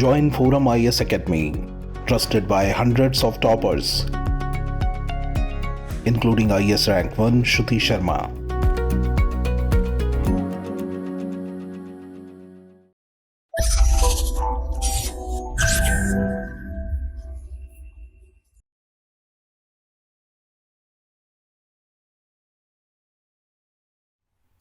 Join ForumIAS Academy, trusted by hundreds of toppers, including IAS Rank 1 Shruti Sharma.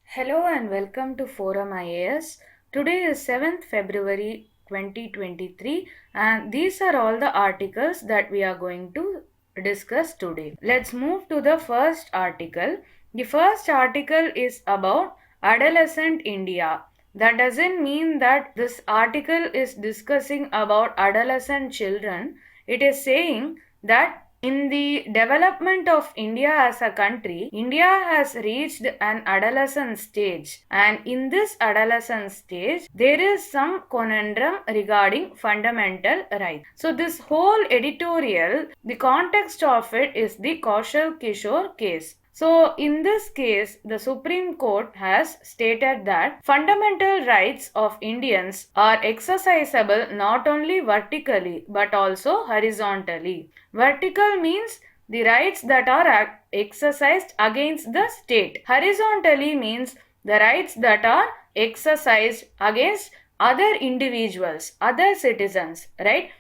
Hello and welcome to ForumIAS. Today is 7th February 2023 and these are all the articles that we are going to discuss today. Let's move to the first article. The first article is about adolescent India. That doesn't mean that this article is discussing about adolescent children. It is saying that in the development of India as a country, India has reached an adolescent stage, and in this adolescent stage, there is some conundrum regarding fundamental rights. So, this whole editorial, the context of it is the Kaushal Kishore case. So, in this case, the Supreme Court has stated that fundamental rights of Indians are exercisable not only vertically but also horizontally. Vertical means the rights that are exercised against the state. Horizontally means the rights that are exercised against other individuals, other citizens, right?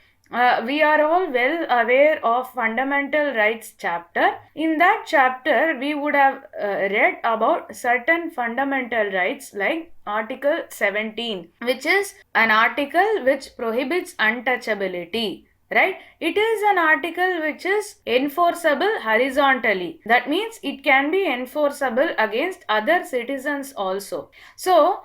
We are all well aware of fundamental rights chapter. In that chapter, we would have read about certain fundamental rights like Article 17, which is an article which prohibits untouchability. Right? It is an article which is enforceable horizontally. That means it can be enforceable against other citizens also. So,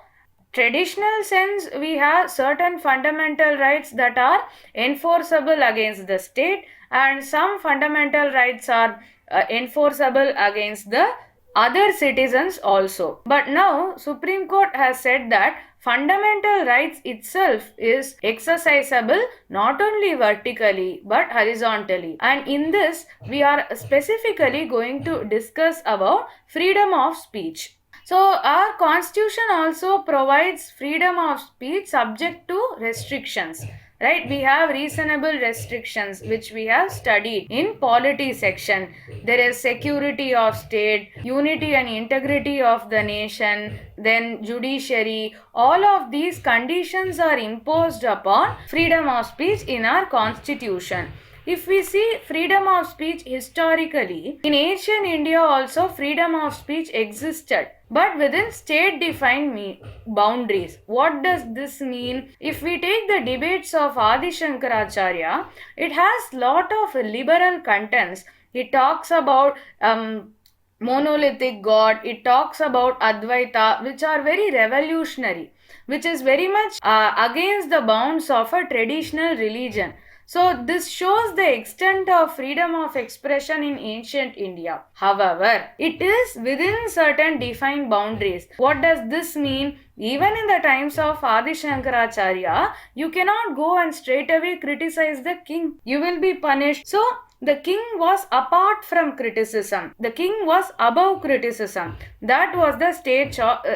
traditional sense, we have certain fundamental rights that are enforceable against the state and some fundamental rights are enforceable against the other citizens also. But now Supreme Court has said that fundamental rights itself is exercisable not only vertically but horizontally, and in this we are specifically going to discuss about freedom of speech. So our constitution also provides freedom of speech subject to restrictions. Right, we have reasonable restrictions which we have studied in polity section. There is security of state, unity and integrity of the nation, then judiciary. All of these conditions are imposed upon freedom of speech in our constitution. If we see freedom of speech historically, in ancient India also freedom of speech existed, but within state defined boundaries. What does this mean? If we take the debates of Adi Shankaracharya, it has lot of liberal contents. It talks about monolithic God, it talks about Advaita, which are very revolutionary, which is very much against the bounds of a traditional religion. So this shows the extent of freedom of expression in ancient India. However, it is within certain defined boundaries. What does this mean? Even in the times of Adi Shankaracharya, you cannot go and straight away criticize the king. You will be punished. So the king was apart from criticism. The king was above criticism. That was the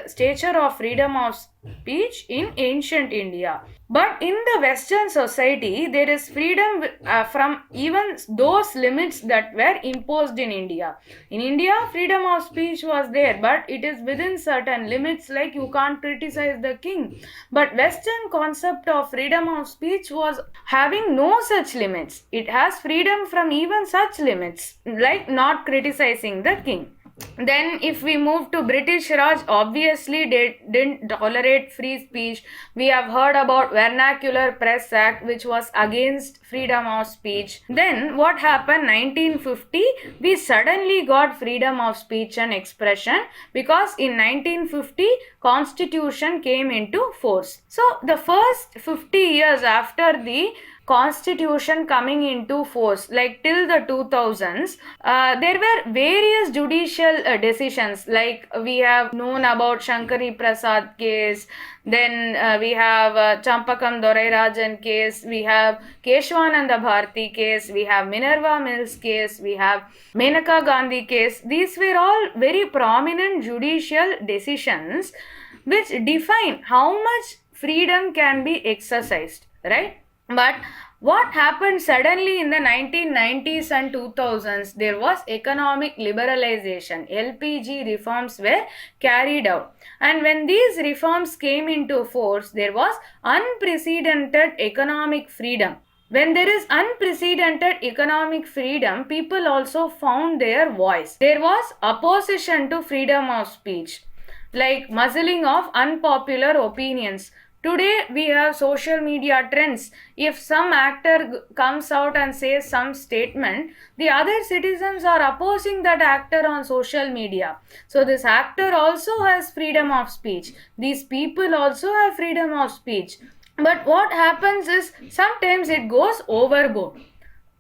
stature of freedom of speech in ancient India. But in the Western society, there is freedom from even those limits that were imposed in India. In India, freedom of speech was there, but it is within certain limits, like you can't criticize the king. But Western concept of freedom of speech was having no such limits. It has freedom from even such limits, like not criticizing the king. Then if we move to British Raj, obviously they didn't tolerate free speech. We have heard about Vernacular Press Act, which was against freedom of speech. Then what happened? 1950, we suddenly got freedom of speech and expression because in 1950 Constitution came into force. So the first 50 years after the Constitution coming into force, like till the 2000s, there were various judicial decisions, like we have known about Shankari Prasad case, then we have Champakam Dorairajan case, we have Keshwananda Bharati case, we have Minerva Mills case, we have Menaka Gandhi case. These were all very prominent judicial decisions which define how much freedom can be exercised, right? But what happened suddenly in the 1990s and 2000s? There was economic liberalization. LPG reforms were carried out. And when these reforms came into force, there was unprecedented economic freedom. When there is unprecedented economic freedom, people also found their voice. There was opposition to freedom of speech, like muzzling of unpopular opinions. Today we have social media trends. If some actor comes out and says some statement, the other citizens are opposing that actor on social media. So this actor also has freedom of speech. These people also have freedom of speech. But what happens is sometimes it goes overboard.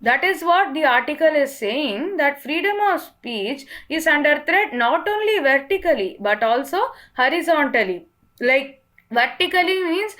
That is what the article is saying, that freedom of speech is under threat not only vertically but also horizontally. Like vertically means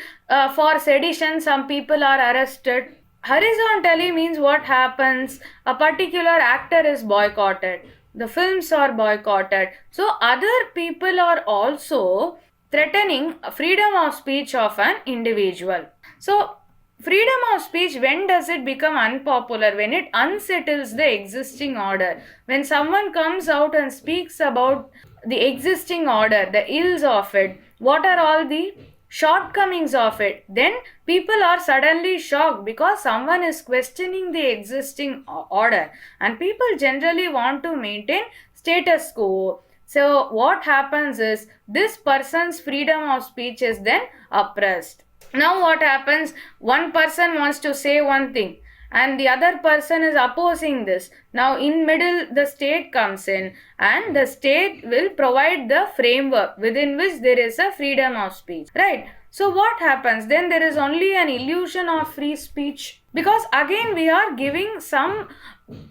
for sedition some people are arrested. Horizontally means what happens? A particular actor is boycotted. The films are boycotted. So other people are also threatening freedom of speech of an individual. So freedom of speech, when does it become unpopular? When it unsettles the existing order. When someone comes out and speaks about the existing order, the ills of it, what are all the shortcomings of it, then people are suddenly shocked because someone is questioning the existing order, and people generally want to maintain status quo. So what happens is this person's freedom of speech is then oppressed. Now what happens? One person wants to say one thing and the other person is opposing this. Now in middle the state comes in, and the state will provide the framework within which there is a freedom of speech, right? So what happens? Then there is only an illusion of free speech, because again we are giving some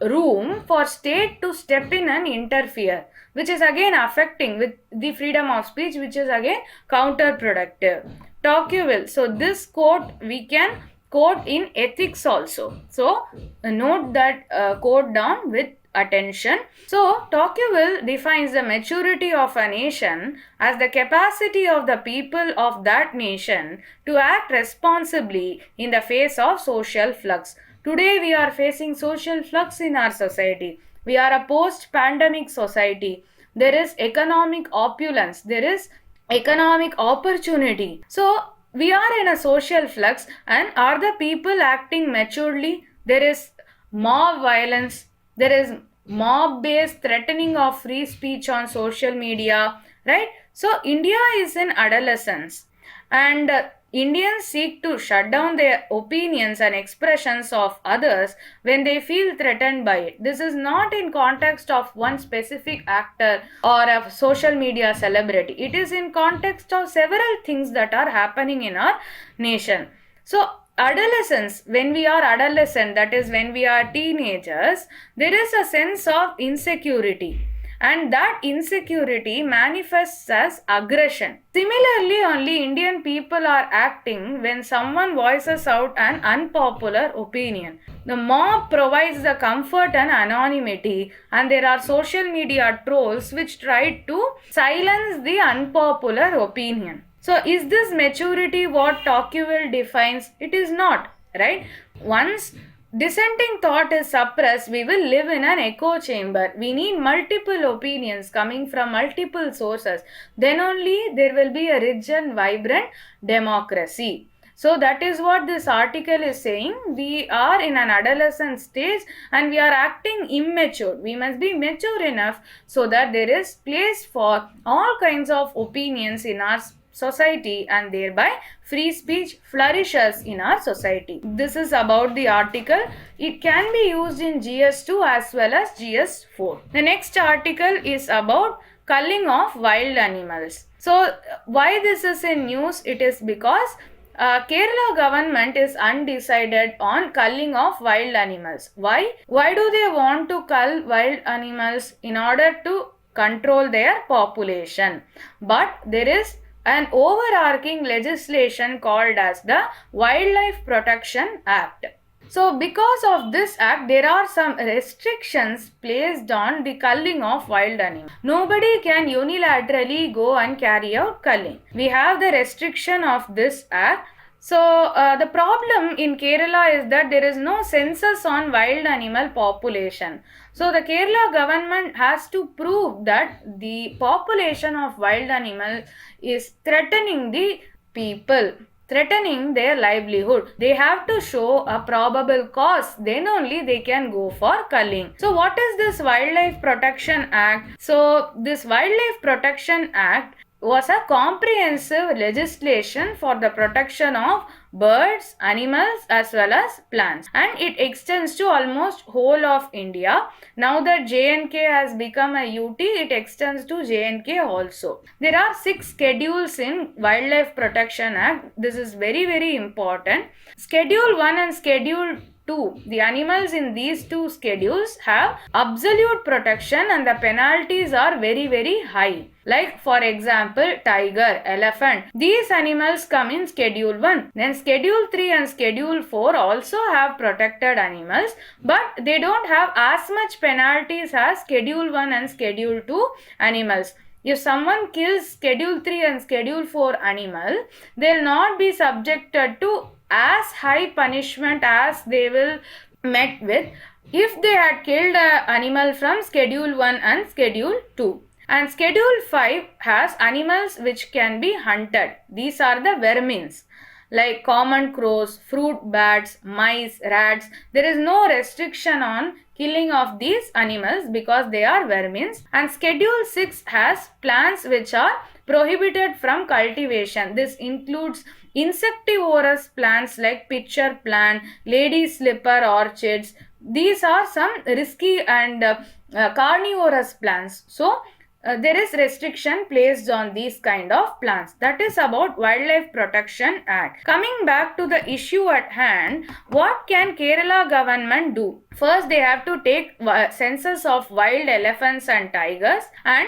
room for state to step in and interfere, which is again affecting with the freedom of speech, which is again counterproductive. Tocqueville. So this quote we can quote in ethics also. So note that quote down with attention. So Tocqueville defines the maturity of a nation as the capacity of the people of that nation to act responsibly in the face of social flux. Today we are facing social flux in our society. We are a post-pandemic society. There is economic opulence. There is economic opportunity. So we are in a social flux, and are the people acting maturely? There is mob violence, there is mob based threatening of free speech on social media, right? So India is in adolescence, and Indians seek to shut down their opinions and expressions of others when they feel threatened by it. This is not in context of one specific actor or a social media celebrity. It is in context of several things that are happening in our nation. So adolescence, when we are adolescent, that is when we are teenagers, there is a sense of insecurity, and that insecurity manifests as aggression. Similarly, only Indian people are acting when someone voices out an unpopular opinion. The mob provides the comfort and anonymity, and there are social media trolls which try to silence the unpopular opinion. So is this maturity what Tocqueville defines? It is not, right? Once dissenting thought is suppressed, we will live in an echo chamber. We need multiple opinions coming from multiple sources. Then only there will be a rich and vibrant democracy. So that is what this article is saying. We are in an adolescent stage and we are acting immature. We must be mature enough so that there is place for all kinds of opinions in our society, and thereby free speech flourishes in our society. This is about the article. It can be used in GS2 as well as GS4. The next article is about culling of wild animals. So why this is in news? It is because Kerala government is undecided on culling of wild animals. Why? Why do they want to cull wild animals? In order to control their population. But there is an overarching legislation called as the Wildlife Protection Act. So because of this act, there are some restrictions placed on the culling of wild animals. Nobody can unilaterally go and carry out culling. We have the restriction of this act. So the problem in Kerala is that there is no census on wild animal population. So the Kerala government has to prove that the population of wild animal is threatening the people, threatening their livelihood. They have to show a probable cause, then only they can go for culling. So what is this Wildlife Protection Act? So this Wildlife Protection Act was a comprehensive legislation for the protection of birds, animals as well as plants, and it extends to almost whole of India. Now that J&K has become a UT, it extends to J&K also. There are 6 schedules in Wildlife Protection Act. This is very important. Schedule 1 and Schedule 2, the animals in these 2 schedules have absolute protection and the penalties are very high. Like for example, tiger, elephant, these animals come in Schedule 1. Then Schedule 3 and Schedule 4 also have protected animals, but they don't have as much penalties as Schedule 1 and Schedule 2 animals. If someone kills Schedule 3 and Schedule 4 animal, they will not be subjected to as high punishment as they will met with if they had killed an animal from Schedule 1 and Schedule 2. And Schedule 5 has animals which can be hunted. These are the vermins like common crows, fruit bats, mice, rats. There is no restriction on killing of these animals because they are vermins. And Schedule 6 has plants which are prohibited from cultivation. This includes insectivorous plants like pitcher plant, lady slipper orchids. These are some risky and carnivorous plants. So there is restriction placed on these kind of plants. That is about Wildlife Protection Act. Coming back to the issue at hand, what can Kerala government do? First, they have to take census of wild elephants and tigers, and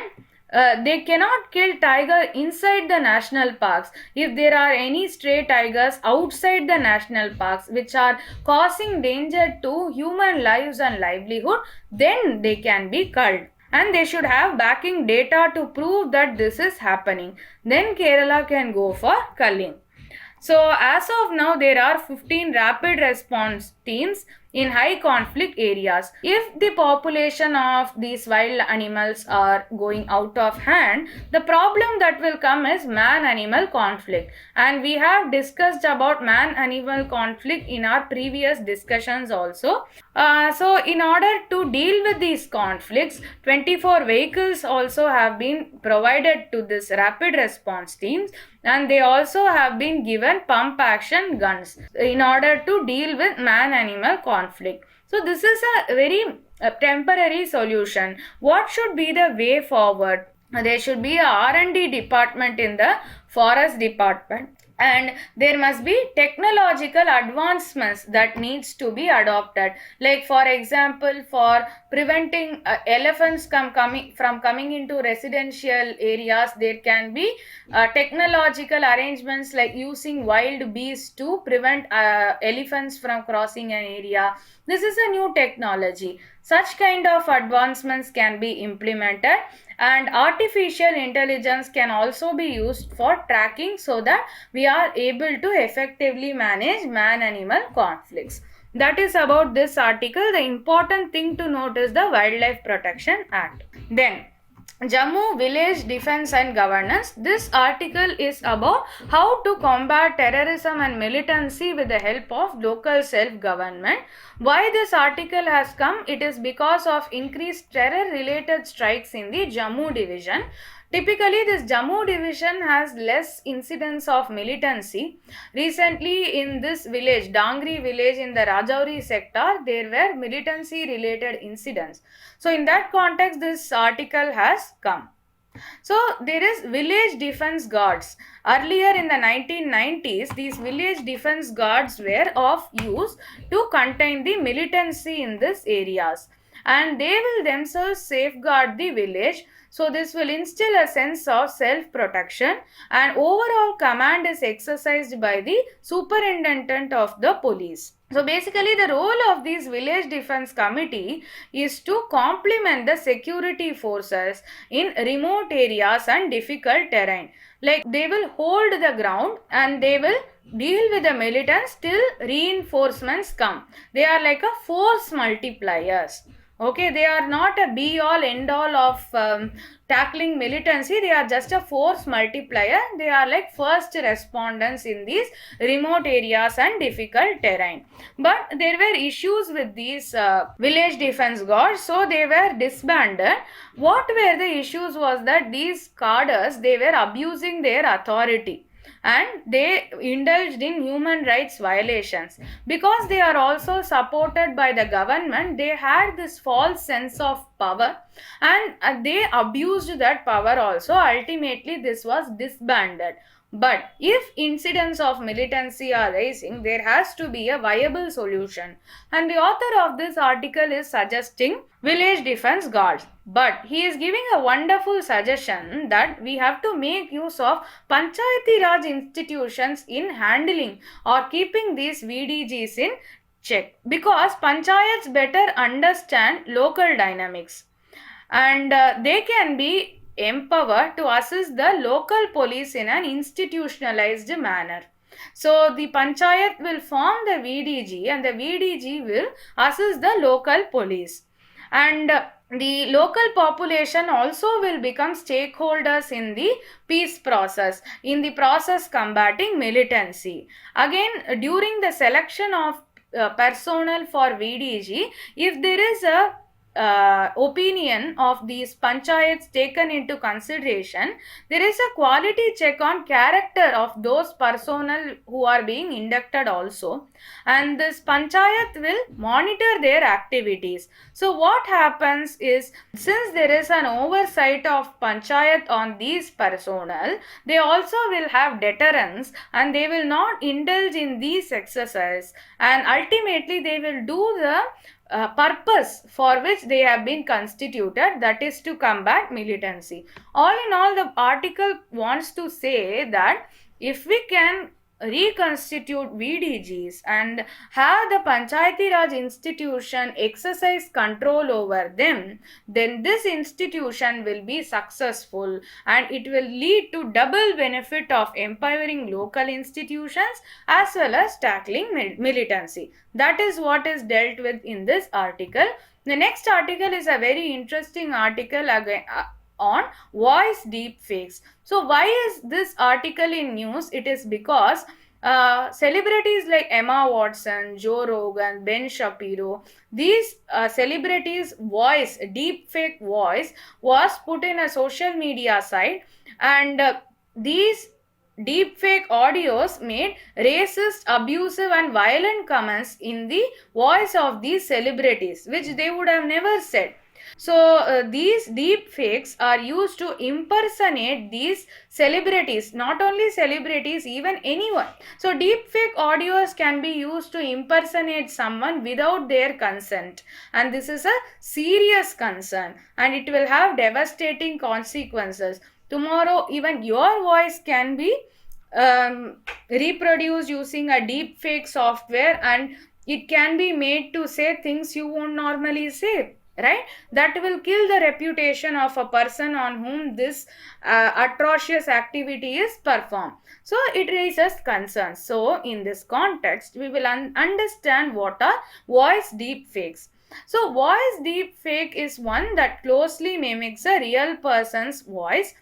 they cannot kill tiger inside the national parks. If there are any stray tigers outside the national parks which are causing danger to human lives and livelihood, then they can be culled. And they should have backing data to prove that this is happening. Then Kerala can go for culling. So as of now, there are 15 rapid response teams in high conflict areas. If the population of these wild animals are going out of hand, the problem that will come is man-animal conflict. And we have discussed about man-animal conflict in our previous discussions also. So in order to deal with these conflicts, 24 vehicles also have been provided to this rapid response teams, and they also have been given pump action guns in order to deal with man-animal conflict. So this is a very temporary solution. What should be the way forward? There should be a R&D department in the forest department, and there must be technological advancements that needs to be adopted. Like for example, for preventing elephants from coming into residential areas, there can be technological arrangements like using wild beasts to prevent elephants from crossing an area. This is a new technology. Such kind of advancements can be implemented, and artificial intelligence can also be used for tracking so that we are able to effectively manage man-animal conflicts. That is about this article. The important thing to note is the Wildlife Protection Act. Then Jammu Village Defense and Governance. This article is about how to combat terrorism and militancy with the help of local self-government. Why this article has come? It is because of increased terror-related strikes in the Jammu division. Typically, this Jammu division has less incidents of militancy. Recently, in this village, Dangri village in the Rajouri sector, there were militancy related incidents. So, in that context, this article has come. So, there is village defense guards. Earlier in the 1990s, these village defense guards were of use to contain the militancy in these areas, and they will themselves safeguard the village. So this will instill a sense of self-protection, and overall command is exercised by the superintendent of the police. So basically the role of this village defense committee is to complement the security forces in remote areas and difficult terrain. Like they will hold the ground and they will deal with the militants till reinforcements come. They are like a force multipliers. Okay, they are not a be all end all of tackling militancy. They are just a force multiplier. They are like first responders in these remote areas and difficult terrain. But there were issues with these village defense guards, so they were disbanded. What were the issues was that these cadres, they were abusing their authority and they indulged in human rights violations. Because they are also supported by the government, they had this false sense of power, and they abused that power also. Ultimately this was disbanded. But if incidents of militancy are rising, there has to be a viable solution. And the author of this article is suggesting village defense guards. But he is giving a wonderful suggestion that we have to make use of Panchayati Raj institutions in handling or keeping these VDGs in check. Because panchayats better understand local dynamics, and they can be empowered to assist the local police in an institutionalized manner. So the panchayat will form the VDG and the VDG will assist the local police. And the local population also will become stakeholders in the peace process, in the process combating militancy. Again, during the selection of personnel for VDG, if there is a opinion of these panchayats taken into consideration, there is a quality check on character of those personnel who are being inducted also, and this panchayat will monitor their activities. So what happens is, since there is an oversight of panchayat on these personnel, they also will have deterrence and they will not indulge in these excesses, and ultimately they will do the purpose for which they have been constituted, that is to combat militancy. All in all, the article wants to say that if we can reconstitute VDGs and have the Panchayati Raj institution exercise control over them, then this institution will be successful and it will lead to double benefit of empowering local institutions as well as tackling militancy. That is what is dealt with in this article. The next article is a very interesting article again on voice deepfakes. So why is this article in news? It is because celebrities like Emma Watson, Joe Rogan, Ben Shapiro, these celebrities' voice, deepfake voice, was put in a social media site, and these deepfake audios made racist, abusive and violent comments in the voice of these celebrities, which they would have never said. So these deep fakes are used to impersonate these celebrities, not only celebrities, even anyone. So deep fake audios can be used to impersonate someone without their consent, and this is a serious concern and it will have devastating consequences. Tomorrow even your voice can be reproduced using a deep fake software, and it can be made to say things you won't normally say, right? That will kill the reputation of a person on whom this atrocious activity is performed. So it raises concerns. So in this context, we will understand what are voice deep fakes. So voice deep fake is one that closely mimics a real person's voice.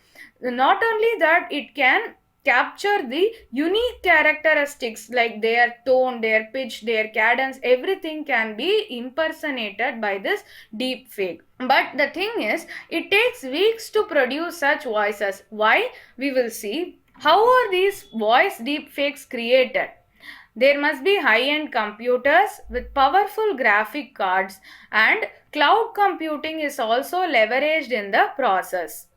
Not only that, it can capture the unique characteristics like their tone, their pitch, their cadence, everything can be impersonated by this deep fake. But the thing is, it takes weeks to produce such voices. Why? We will see. How are these voice deep fakes created? There must be high-end computers with powerful graphic cards, and cloud computing is also leveraged in the process.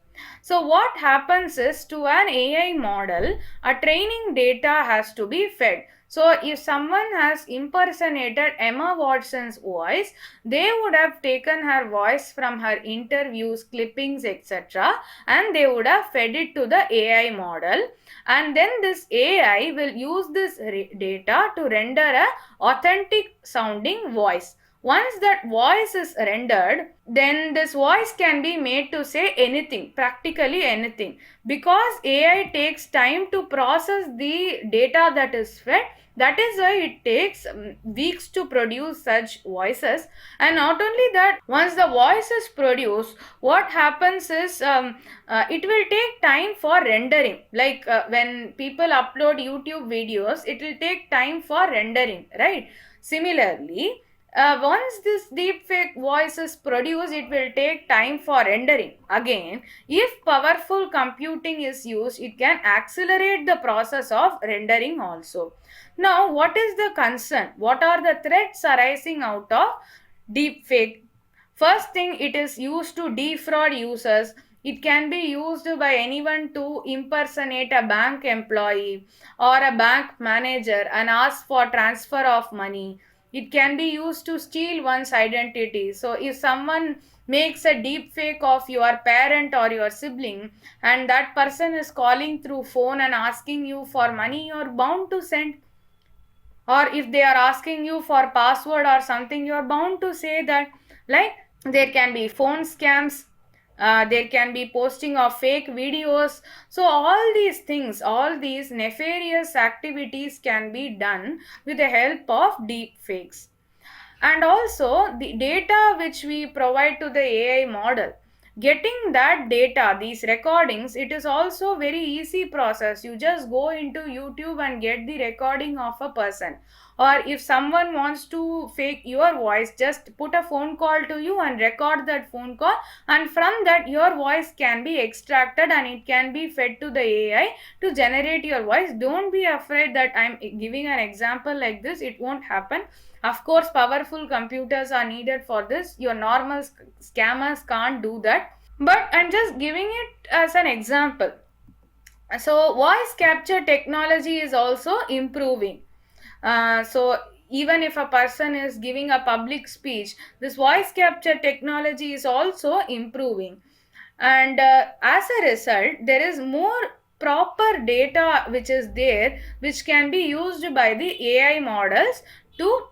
So what happens is, to an AI model, a training data has to be fed. So if someone has impersonated Emma Watson's voice, they would have taken her voice from her interviews, clippings, etc., and they would have fed it to the AI model, and then this AI will use this data to render a authentic sounding voice. Once that voice is rendered, then this voice can be made to say anything, practically anything. Because AI takes time to process the data that is fed, that is why it takes weeks to produce such voices. And not only that, once the voice is produced, what happens is it will take time for rendering. Like when people upload YouTube videos, it will take time for rendering, right? Similarly, once this deepfake voice is produced, it will take time for rendering. Again, if powerful computing is used, it can accelerate the process of rendering also. Now, what is the concern? What are the threats arising out of deepfake? First thing, it is used to defraud users. It can be used by anyone to impersonate a bank employee or a bank manager and ask for transfer of money. It can be used to steal one's identity. So if someone makes a deep fake of your parent or your sibling, and that person is calling through phone and asking you for money, you're bound to send. Or if they are asking you for password or something, you're bound to say that. Like, there can be phone scams, there can be posting of fake videos. So all these things, all these nefarious activities can be done with the help of deep fakes. And also the data which we provide to the AI model, getting that data, these recordings, it is also very easy process. You just go into YouTube and get the recording of a person. Or if someone wants to fake your voice, just put a phone call to you and record that phone call, and from that your voice can be extracted and it can be fed to the AI to generate your voice. Don't be afraid that I'm giving an example like this, it won't happen. Of course, powerful computers are needed for this. Your normal scammers can't do that. But I'm just giving it as an example. So, voice capture technology is also improving. So, even if a person is giving a public speech, this voice capture technology is also improving. And as a result, there is more proper data which is there, which can be used by the AI models to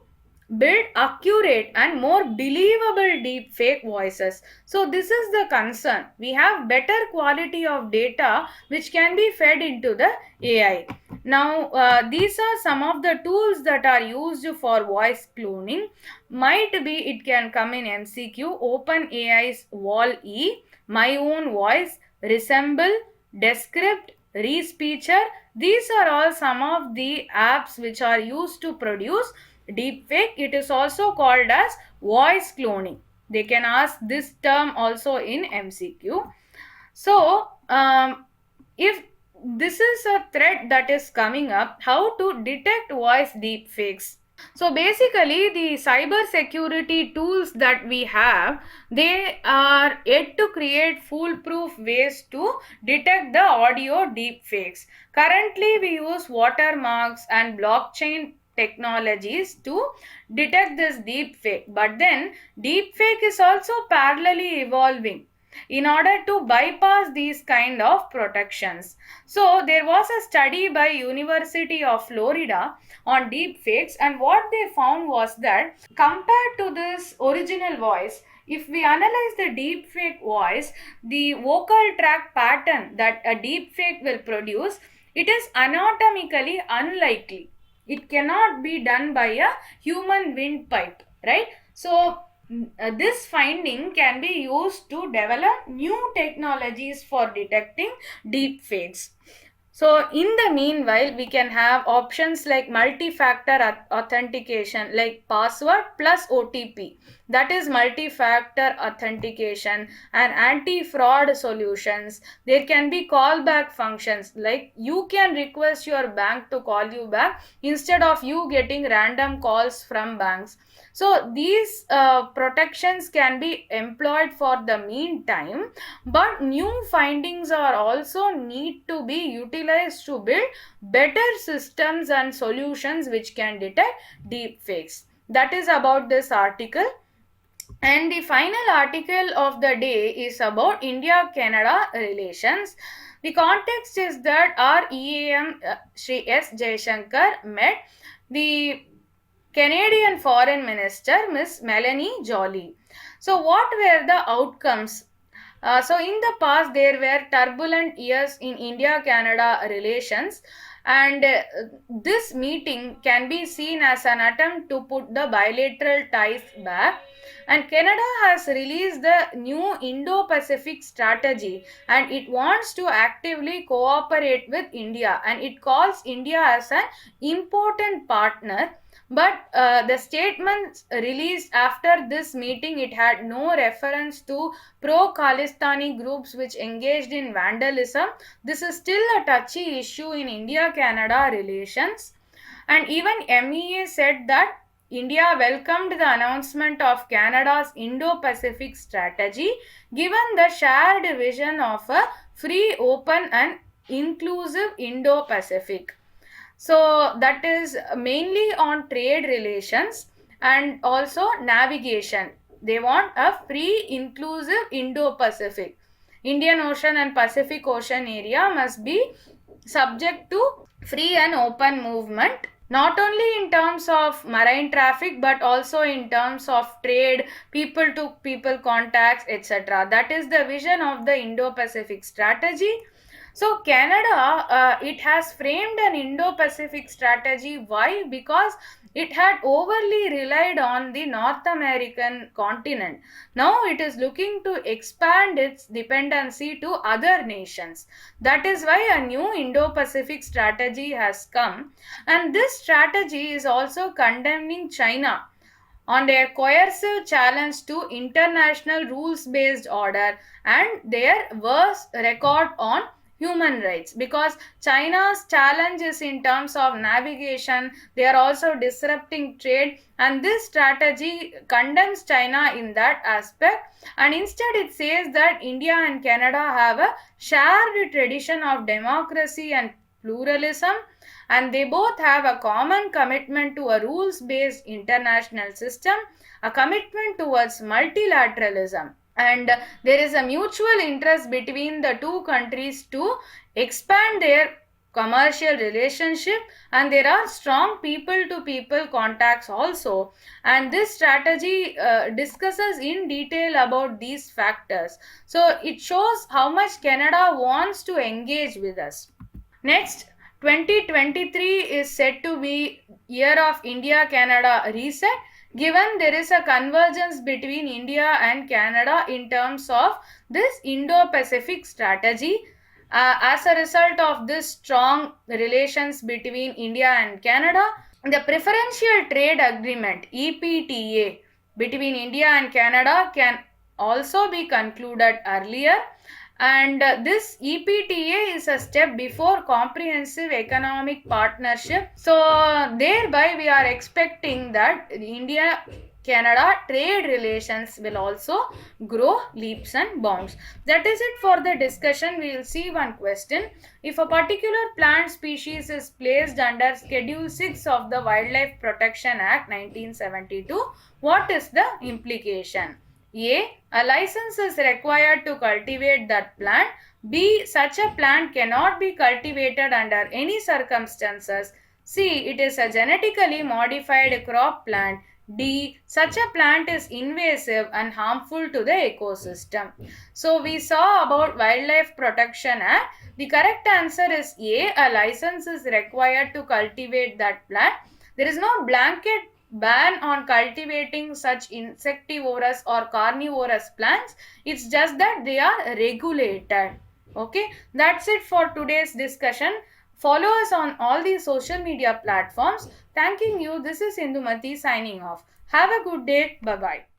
build accurate and more believable deep fake voices. So this is the concern. We have better quality of data which can be fed into the AI. Now these are some of the tools that are used for voice cloning. Might be it can come in MCQ. OpenAI's Wall-E, My Own Voice, Resemble, Descript, Respeecher. These are all some of the apps which are used to produce deepfake. It is also called as voice cloning. They can ask this term also in MCQ. So, if this is a threat that is coming up, how to detect voice deepfakes? So basically, the cyber security tools that we have, they are yet to create foolproof ways to detect the audio deepfakes. Currently, we use watermarks and blockchain technologies to detect this deepfake. But then, deepfake is also parallelly evolving in order to bypass these kind of protections. So there was a study by University of Florida on deepfakes, and what they found was that compared to this original voice, if we analyze the deepfake voice, the vocal tract pattern that a deepfake will produce, it is anatomically unlikely. It cannot be done by a human windpipe, right? So this finding can be used to develop new technologies for detecting deepfakes. So in the meanwhile, we can have options like multi-factor authentication, like password plus OTP. That is multi-factor authentication, and anti-fraud solutions. There can be callback functions, like you can request your bank to call you back instead of you getting random calls from banks. So these protections can be employed for the meantime, but new findings are also need to be utilized to build better systems and solutions which can detect deepfakes. That is about this article. And the final article of the day is about India-Canada relations. The context is that our EAM Sri S. Jaishankar met the Canadian Foreign Minister Miss Melanie Joly. So, what were the outcomes? So, in the past, there were turbulent years in India Canada relations, and this meeting can be seen as an attempt to put the bilateral ties back. And Canada has released the new Indo Pacific strategy, and it wants to actively cooperate with India, and it calls India as an important partner. But the statements released after this meeting, it had no reference to pro-Khalistani groups which engaged in vandalism. This is still a touchy issue in India-Canada relations. And even MEA said that India welcomed the announcement of Canada's Indo-Pacific strategy, given the shared vision of a free, open and inclusive Indo-Pacific. So that is mainly on trade relations and also navigation. They want a free, inclusive Indo-Pacific. Indian Ocean and Pacific Ocean area must be subject to free and open movement, not only in terms of marine traffic but also in terms of trade, people to people contacts, etc. That is the vision of the Indo-Pacific strategy. So Canada, it has framed an Indo-Pacific strategy. Why? Because it had overly relied on the North American continent. Now it is looking to expand its dependency to other nations. That is why a new Indo-Pacific strategy has come, and this strategy is also condemning China on their coercive challenge to international rules-based order and their worst record on human rights, because China's challenge is in terms of navigation. They are also disrupting trade, and this strategy condemns China in that aspect, and instead it says that India and Canada have a shared tradition of democracy and pluralism, and they both have a common commitment to a rules based international system, a commitment towards multilateralism, and there is a mutual interest between the two countries to expand their commercial relationship, and there are strong people to people contacts also, and this strategy discusses in detail about these factors. So it shows how much Canada wants to engage with us. Next, 2023 is said to be year of India-Canada reset, given there is a convergence between India and Canada in terms of this Indo-Pacific strategy. As a result of this strong relations between India and Canada, the Preferential Trade Agreement (EPTA) between India and Canada can also be concluded earlier, and this EPTA is a step before comprehensive economic partnership. So thereby we are expecting that India Canada trade relations will also grow leaps and bounds. That is it for the discussion. We will see one question. If a particular plant species is placed under Schedule 6 of the Wildlife Protection Act 1972, what is the implication? A license is required to cultivate that plant. B. Such a plant cannot be cultivated under any circumstances. C. It is a genetically modified crop plant. D. Such a plant is invasive and harmful to the ecosystem. So we saw about Wildlife Protection Act. The correct answer is A. A license is required to cultivate that plant. There is no blanket ban on cultivating such insectivorous or carnivorous plants. It's just that they are regulated. Okay, that's it for today's discussion. Follow us on all these social media platforms. Thanking you. This is Indumati signing off. Have a good day. Bye bye.